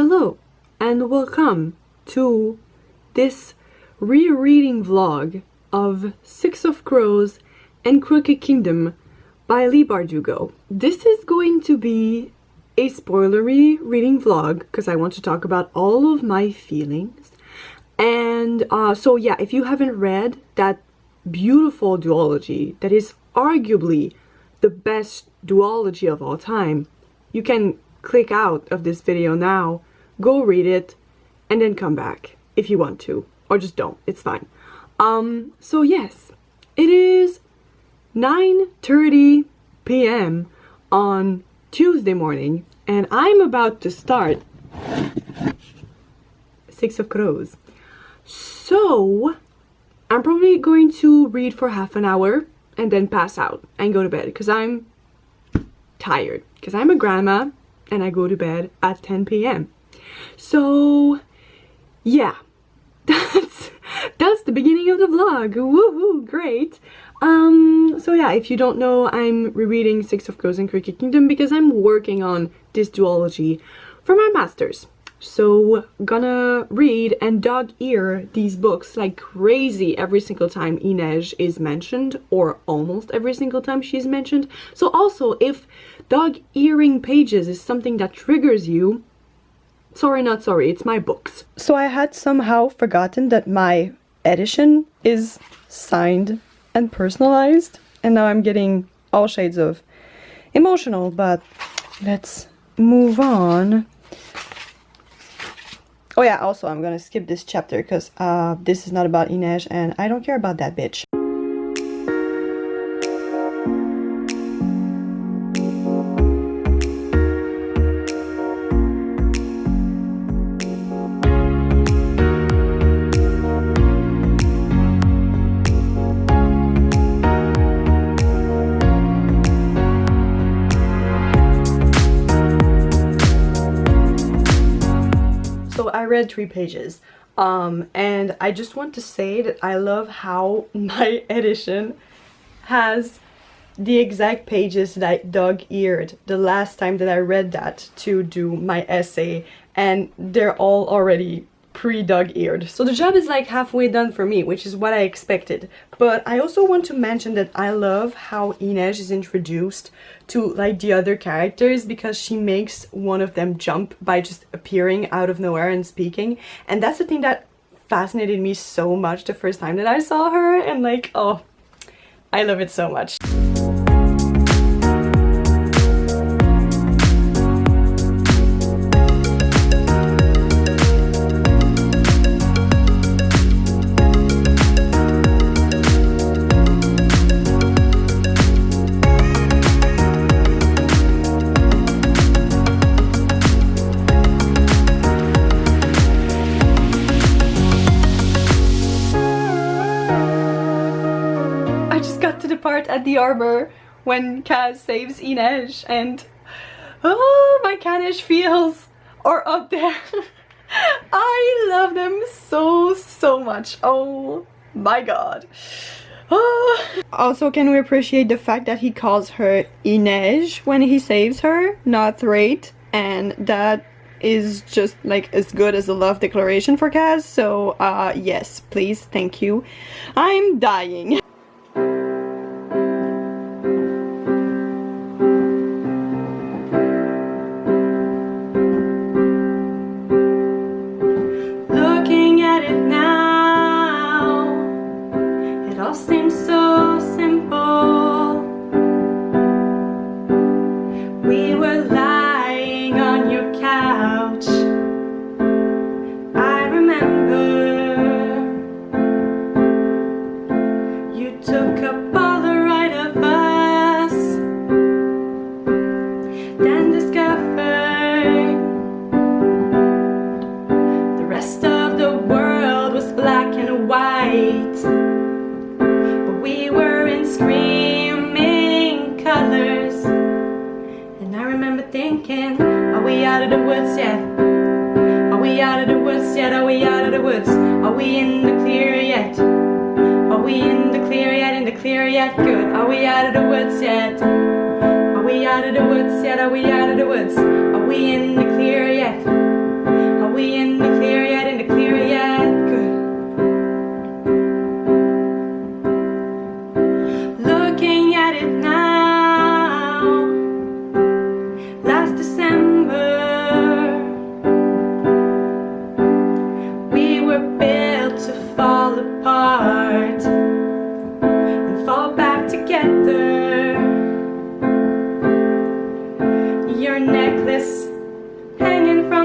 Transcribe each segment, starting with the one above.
Hello and welcome to this rereading vlog of Six of Crows and Crooked Kingdom by Leigh Bardugo. This is going to be a spoilery reading vlog because I want to talk about all of my feelings. And so yeah, if you haven't read that beautiful duology that is arguably the best duology of all time, you can click out of this video now, go read it, and then come back if you want to, or just don't, it's fine. So yes, it is 9:30 p.m. on Tuesday morning, and I'm about to start Six of Crows. So I'm probably going to read for half an hour and then pass out and go to bed because I'm tired, because I'm a grandma and I go to bed at 10 p.m. So yeah, that's the beginning of the vlog. Woohoo, great. So yeah, if you don't know, I'm rereading Six of Crows and Crooked Kingdom because I'm working on this duology for my master's. So gonna read and dog-ear these books like crazy every single time Inej is mentioned, or almost every single time she's mentioned. So also, if dog-earing pages is something that triggers you, sorry not sorry, it's my books. So I had somehow forgotten that my edition is signed and personalized, and now I'm getting all shades of emotional, but let's move on. Oh yeah, also I'm gonna skip this chapter because this is not about Inej and I don't care about that bitch. I read 3 pages and I just want to say that I love how my edition has the exact pages that I dog-eared the last time that I read that to do my essay, and they're all already pre-dog-eared. So the job is like halfway done for me, which is what I expected. But I also want to mention that I love how Inej is introduced to like the other characters, because she makes one of them jump by just appearing out of nowhere and speaking, and that's the thing that fascinated me so much the first time that I saw her, and like, oh, I love it so much. Part at the arbor when Kaz saves Inej, and oh, my Kanish feels are up there. I love them so much. Oh my god. Oh. Also, can we appreciate the fact that he calls her Inej when he saves her, not Threat, and that is just like as good as a love declaration for Kaz. So yes, please, thank you. I'm dying. Seems so simple. We were lying on your couch. I remember you took up all the right of us, then discovered the rest of the world was black and white. We were in screaming colors, and I remember thinking, are we out of the woods yet? Are we out of the woods yet? Are we out of the woods? Are we in the clear yet? Are we in the clear yet? In the clear yet? Good. Are we out of the woods yet? Are we out of the woods yet? Are we out of the woods? Are we in the clear yet?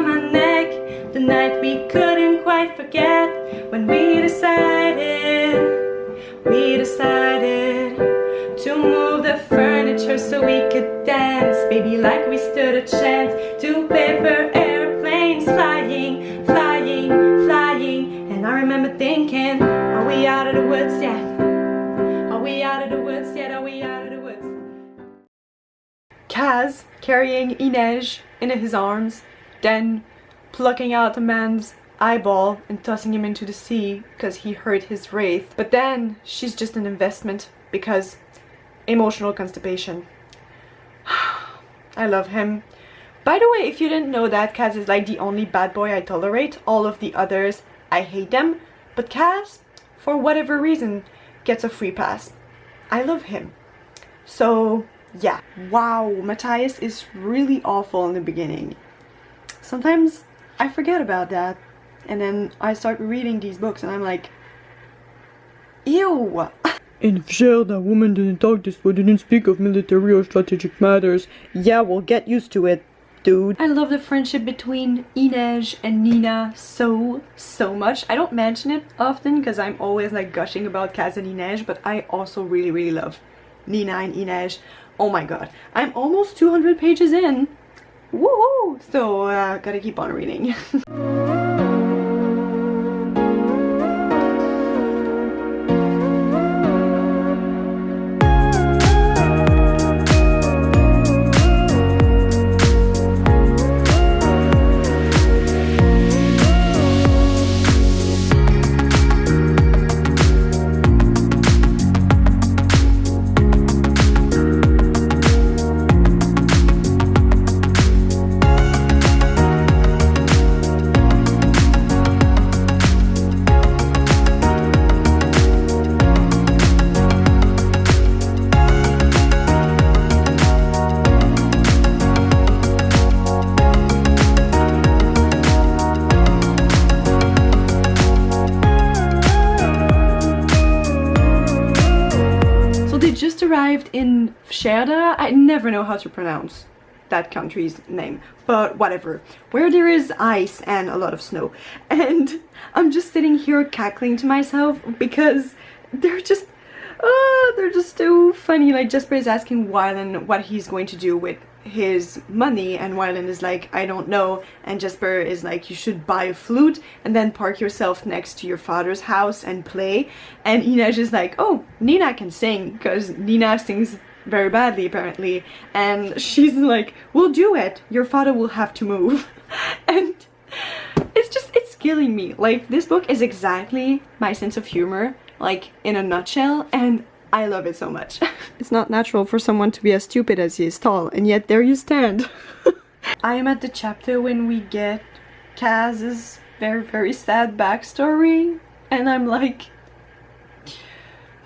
my neck. The night we couldn't quite forget. When we decided to move the furniture so we could dance. Baby, like we stood a chance. Two paper airplanes flying, flying, flying. And I remember thinking, are we out of the woods yet? Are we out of the woods yet? Are we out of the woods? Kaz carrying Inej in his arms, then plucking out a man's eyeball and tossing him into the sea because he hurt his wraith. But then she's just an investment because emotional constipation. I love him. By the way, if you didn't know that, Kaz is like the only bad boy I tolerate. All of the others, I hate them. But Kaz, for whatever reason, gets a free pass. I love him. So yeah. Wow, Matthias is really awful in the beginning. Sometimes I forget about that. And then I start reading these books and I'm like, ew. In jail, that woman didn't talk this way, didn't speak of military or strategic matters. Yeah, well, get used to it, dude. I love the friendship between Inej and Nina so much. I don't mention it often because I'm always like gushing about Kaz and Inej, but I also really love Nina and Inej. Oh my god, I'm almost 200 pages in. Woohoo! So, gotta keep on reading. Just arrived in Sherda. I never know how to pronounce that country's name, but whatever, where there is ice and a lot of snow. And I'm just sitting here cackling to myself because they're just too funny. Like, Jesper is asking Wylan what he's going to do with his money, and Wylan is like, I don't know, and Jesper is like, you should buy a flute and then park yourself next to your father's house and play. And Inej is like, oh, Nina can sing, because Nina sings very badly apparently, and she's like, we'll do it, your father will have to move. And it's killing me. Like, this book is exactly my sense of humor, like in a nutshell, and I love it so much. It's not natural for someone to be as stupid as he is tall, and yet there you stand. I am at the chapter when we get Kaz's very sad backstory, and I'm like,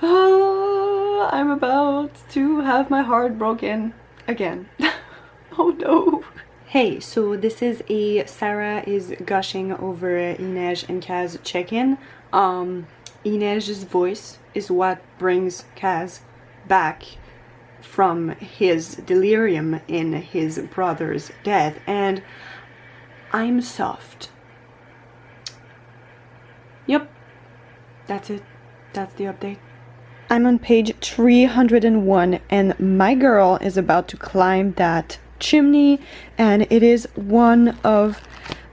oh, I'm about to have my heart broken again. Oh no. Hey, so this is a Sarah is gushing over Inej and Kaz check-in. Inej's voice is what brings Kaz back from his delirium in his brother's death, and I'm soft. Yep, that's it. That's the update. I'm on page 301 and my girl is about to climb that chimney, and it is one of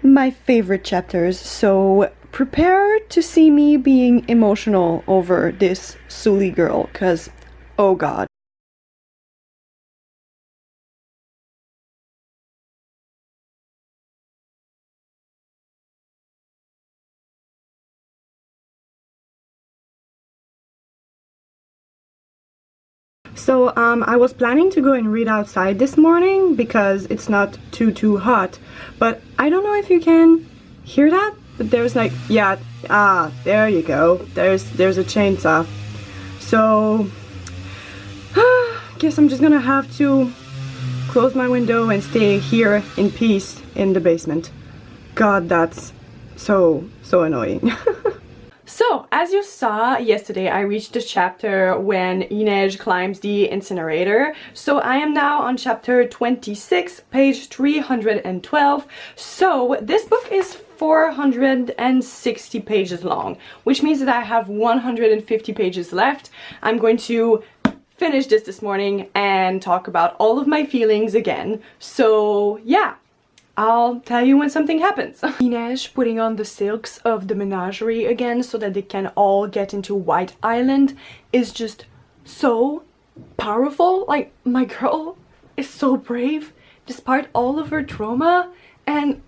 my favorite chapters, so prepare to see me being emotional over this Sully girl, cause oh god. So I was planning to go and read outside this morning because it's not too hot, but I don't know if you can hear that, but there's like, yeah, there you go, there's a chainsaw. So guess I'm just gonna have to close my window and stay here in peace in the basement. God, that's so annoying. So, as you saw yesterday, I reached the chapter when Inej climbs the incinerator. So I am now on chapter 26, page 312. So this book is 460 pages long, which means that I have 150 pages left. I'm going to finish this morning and talk about all of my feelings again. So yeah. I'll tell you when something happens. Inej putting on the silks of the menagerie again so that they can all get into White Island is just so powerful. Like, my girl is so brave despite all of her trauma, and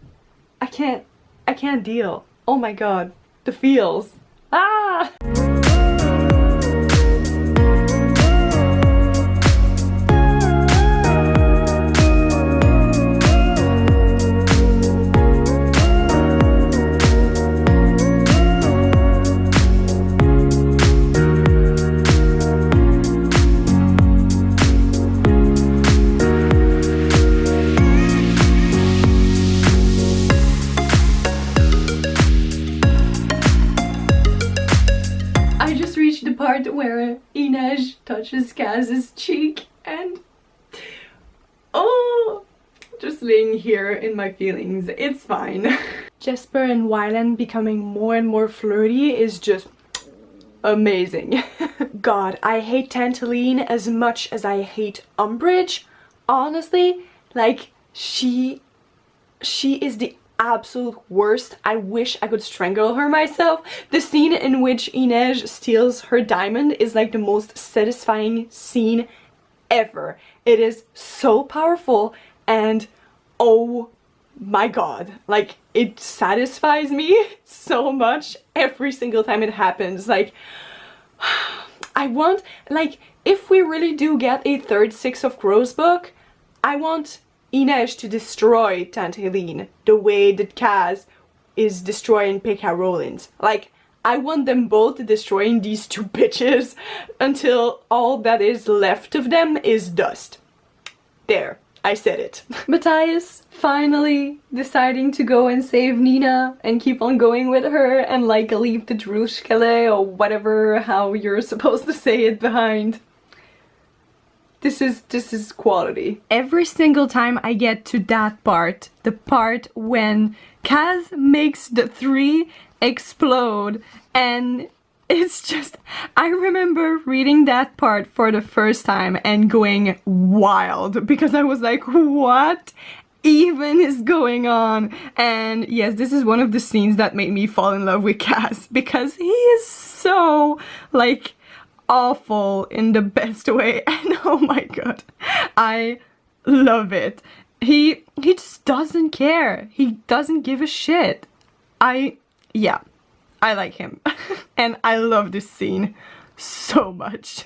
I can't deal. Oh my god, the feels. Ah! Where Inej touches Kaz's cheek and oh, just laying here in my feelings, it's fine. Jesper and Wyland becoming more and more flirty is just amazing. God, I hate Tantaline as much as I hate Umbridge. Honestly, like, she is the absolute worst. I wish I could strangle her myself. The scene in which Inej steals her diamond is like the most satisfying scene ever. It is so powerful and oh my god, like, it satisfies me so much every single time it happens. Like, I want, like, if we really do get a third Six of Crows book, I want Inej to destroy Tantaline the way that Kaz is destroying P.K. Rowling. Like, I want them both destroying these two bitches until all that is left of them is dust. There, I said it. Matthias finally deciding to go and save Nina and keep on going with her and like leave the Druskele or whatever, how you're supposed to say it, behind. This is quality. Every single time I get to that part, the part when Kaz makes the three explode, and it's just, I remember reading that part for the first time and going wild because I was like, what even is going on? And yes, this is one of the scenes that made me fall in love with Kaz because he is so, like, awful in the best way, and oh my god, I love it. He just doesn't care. He doesn't give a shit. Yeah, I like him. And I love this scene so much.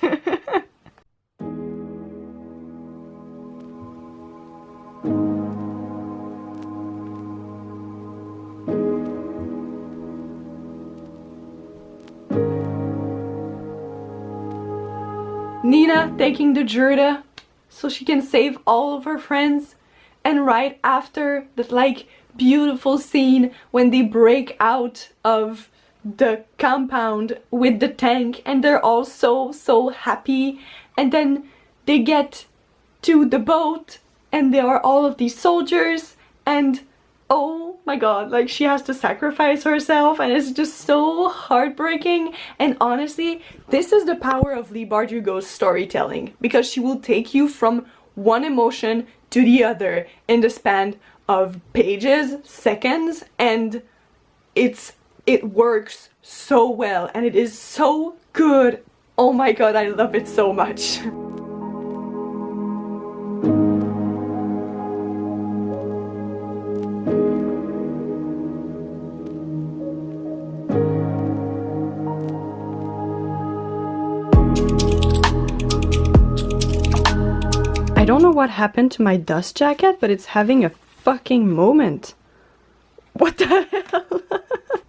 Nina taking the Jurda so she can save all of her friends, and right after that, like, beautiful scene when they break out of the compound with the tank and they're all so happy, and then they get to the boat and there are all of these soldiers, and oh my god, like, she has to sacrifice herself and it's just so heartbreaking. And honestly, this is the power of Leigh Bardugo's storytelling, because she will take you from one emotion to the other in the span of pages, seconds, and it works so well and it is so good. Oh my god, I love it so much. I don't know what happened to my dust jacket, but it's having a fucking moment. What the hell?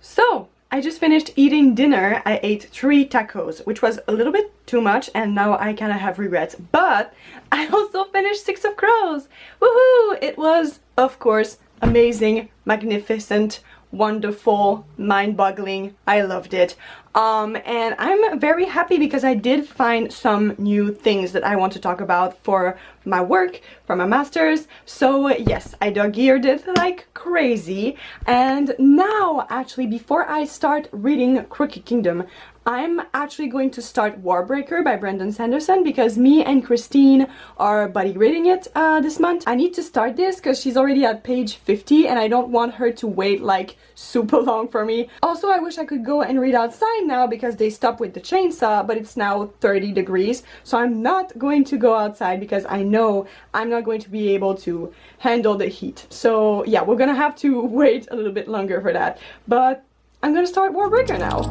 So, I just finished eating dinner. I ate 3 tacos, which was a little bit too much, and now I kind of have regrets. But I also finished Six of Crows. Woohoo! It was, of course, amazing, magnificent, wonderful, mind-boggling. I loved it. And I'm very happy because I did find some new things that I want to talk about for my work, for my masters. So yes, I dog-eared it like crazy. And now, actually, before I start reading Crooked Kingdom, I'm actually going to start Warbreaker by Brandon Sanderson because me and Christine are buddy reading it this month. I need to start this because she's already at page 50 and I don't want her to wait like super long for me. Also, I wish I could go and read outside now because they stopped with the chainsaw, but it's now 30 degrees. So I'm not going to go outside because I know I'm not going to be able to handle the heat. So yeah, we're gonna have to wait a little bit longer for that. But I'm gonna start Warbreaker now.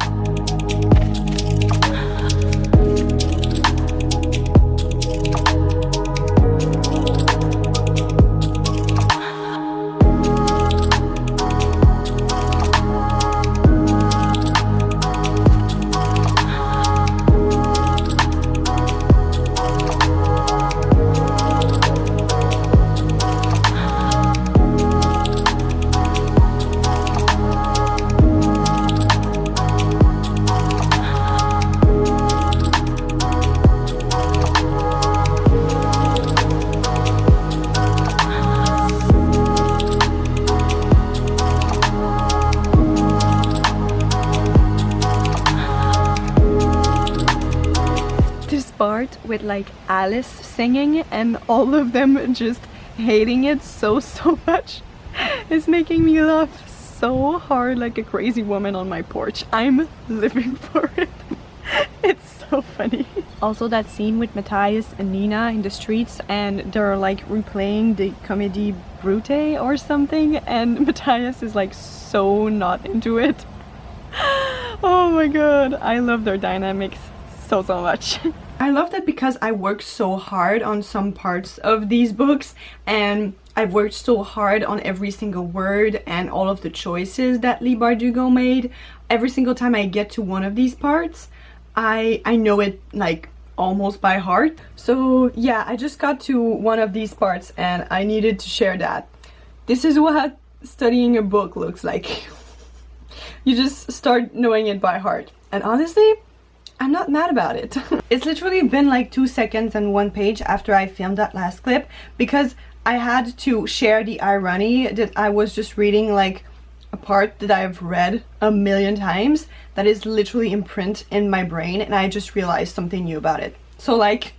Part with like Alice singing and all of them just hating it so much is making me laugh so hard like a crazy woman on my porch. I'm living for it. It's so funny. Also that scene with Matthias and Nina in the streets and they're like replaying the Comédie Brute or something and Matthias is like so not into it. Oh my god, I love their dynamics so much. I love that because I worked so hard on some parts of these books and I've worked so hard on every single word and all of the choices that Leigh Bardugo made. Every single time I get to one of these parts, I know it like almost by heart. So yeah, I just got to one of these parts and I needed to share that. This is what studying a book looks like. You just start knowing it by heart. And honestly, I'm not mad about it. It's literally been like 2 seconds and 1 page after I filmed that last clip because I had to share the irony that I was just reading like a part that I've read a million times that is literally imprinted in my brain and I just realized something new about it. So like,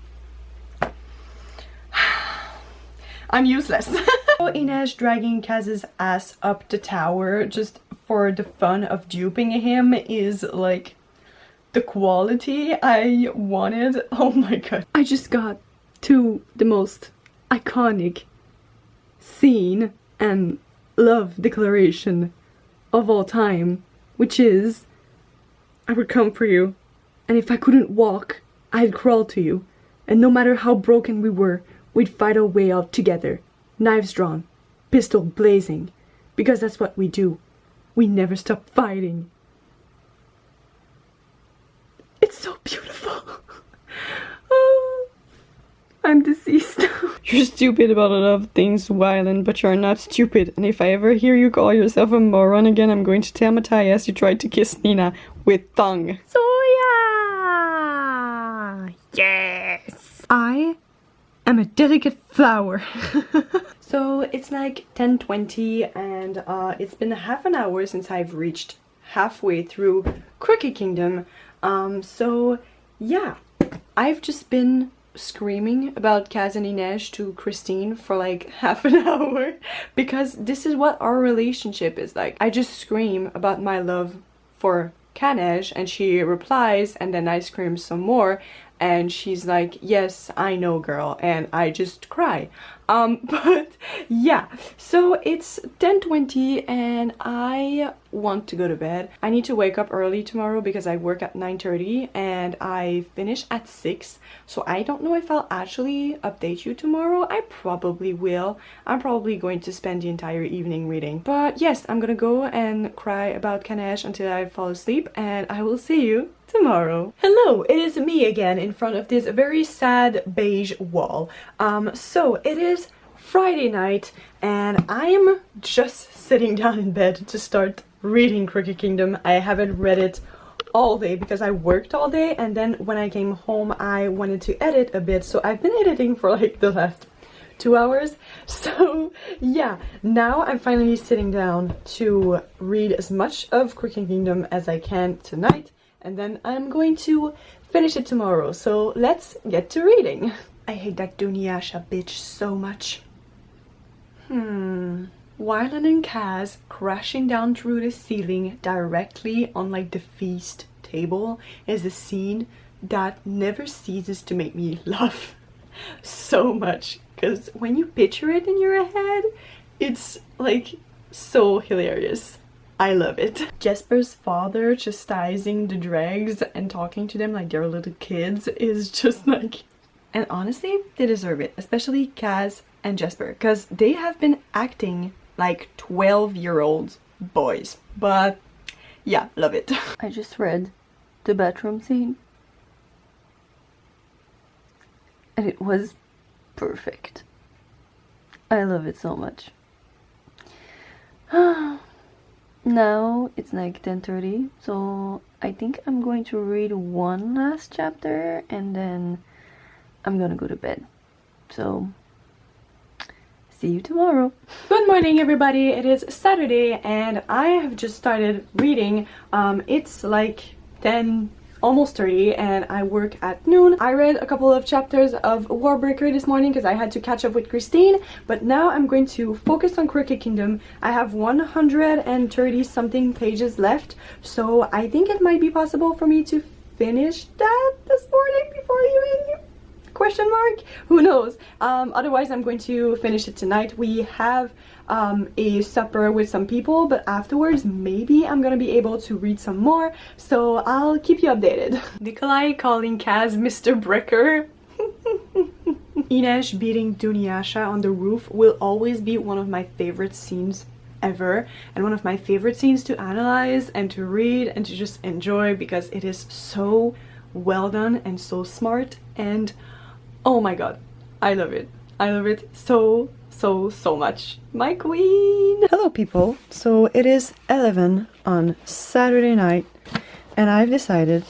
I'm useless. So Inej dragging Kaz's ass up the tower just for the fun of duping him is like the quality I wanted. Oh my god. I just got to the most iconic scene and love declaration of all time, which is, I would come for you, and if I couldn't walk, I'd crawl to you, and no matter how broken we were, we'd fight our way out together, knives drawn, pistol blazing, because that's what we do. We never stop fighting. It's so beautiful. Oh, I'm deceased. You're stupid about a lot of things, Wyland, but you're not stupid. And if I ever hear you call yourself a moron again, I'm going to tell Matthias you tried to kiss Nina with tongue. So yeah, yes, I am a delicate flower. So it's like 10:20 and it's been half an hour since I've reached halfway through Crooked Kingdom. So yeah, I've just been screaming about Kaz and Inej to Christine for like half an hour because this is what our relationship is like. I just scream about my love for Kanej and she replies and then I scream some more and she's like, yes, I know girl, and I just cry. But yeah, so it's 10:20 and I want to go to bed. I need to wake up early tomorrow because I work at 9:30 and I finish at 6, so I don't know if I'll actually update you tomorrow. I probably will. I'm probably going to spend the entire evening reading. But yes, I'm gonna go and cry about Kanej until I fall asleep and I will see you tomorrow. Hello, it is me again in front of this very sad beige wall. So it is Friday night and I am just sitting down in bed to start reading Crooked Kingdom. I haven't read it all day because I worked all day, and then when I came home I wanted to edit a bit, so I've been editing for like the last 2 hours. So yeah, now I'm finally sitting down to read as much of Crooked Kingdom as I can tonight, and then I'm going to finish it tomorrow. So let's get to reading. I hate that Dunyasha bitch so much. Inej and Kaz crashing down through the ceiling directly on like the feast table is a scene that never ceases to make me laugh so much, because when you picture it in your head, it's like so hilarious. I love it. Jesper's father chastising the Dregs and talking to them like they're little kids is just like... And honestly, they deserve it, especially Kaz and Jesper, because they have been acting like 12-year-old boys. But yeah, love it. I just read the bathroom scene and it was perfect. I love it so much. Now it's like 10:30, so I think I'm going to read one last chapter and then I'm gonna go to bed. So see you tomorrow. Good morning everybody, it is Saturday and I have just started reading. It's like 10, almost 30, and I work at noon. I read a couple of chapters of Warbreaker this morning because I had to catch up with Christine, but now I'm going to focus on Crooked Kingdom. I have 130 something pages left, so I think it might be possible for me to finish that this morning before leaving. Question mark? Who knows? Otherwise I'm going to finish it tonight. We have a supper with some people, but afterwards maybe I'm gonna be able to read some more, so I'll keep you updated. Nikolai calling Kaz Mr. Brecker. Inej beating Dunyasha on the roof will always be one of my favorite scenes ever, and one of my favorite scenes to analyze and to read and to just enjoy, because it is so well done and so smart, and oh my god, I love it. I love it so much. My queen! Hello people, so it is 11 on Saturday night and I've decided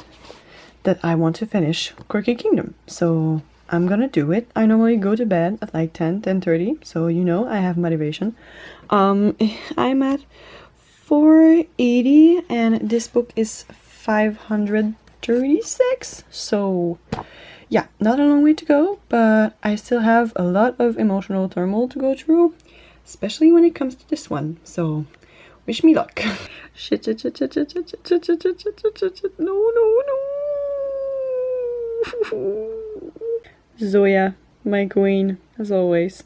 that I want to finish Crooked Kingdom, so I'm gonna do it. I normally go to bed at like 10:30, so you know I have motivation. I'm at 480 and this book is 536, so yeah, not a long way to go, but I still have a lot of emotional turmoil to go through, especially when it comes to this one, so wish me luck. Shit, no. Zoya, my queen, as always.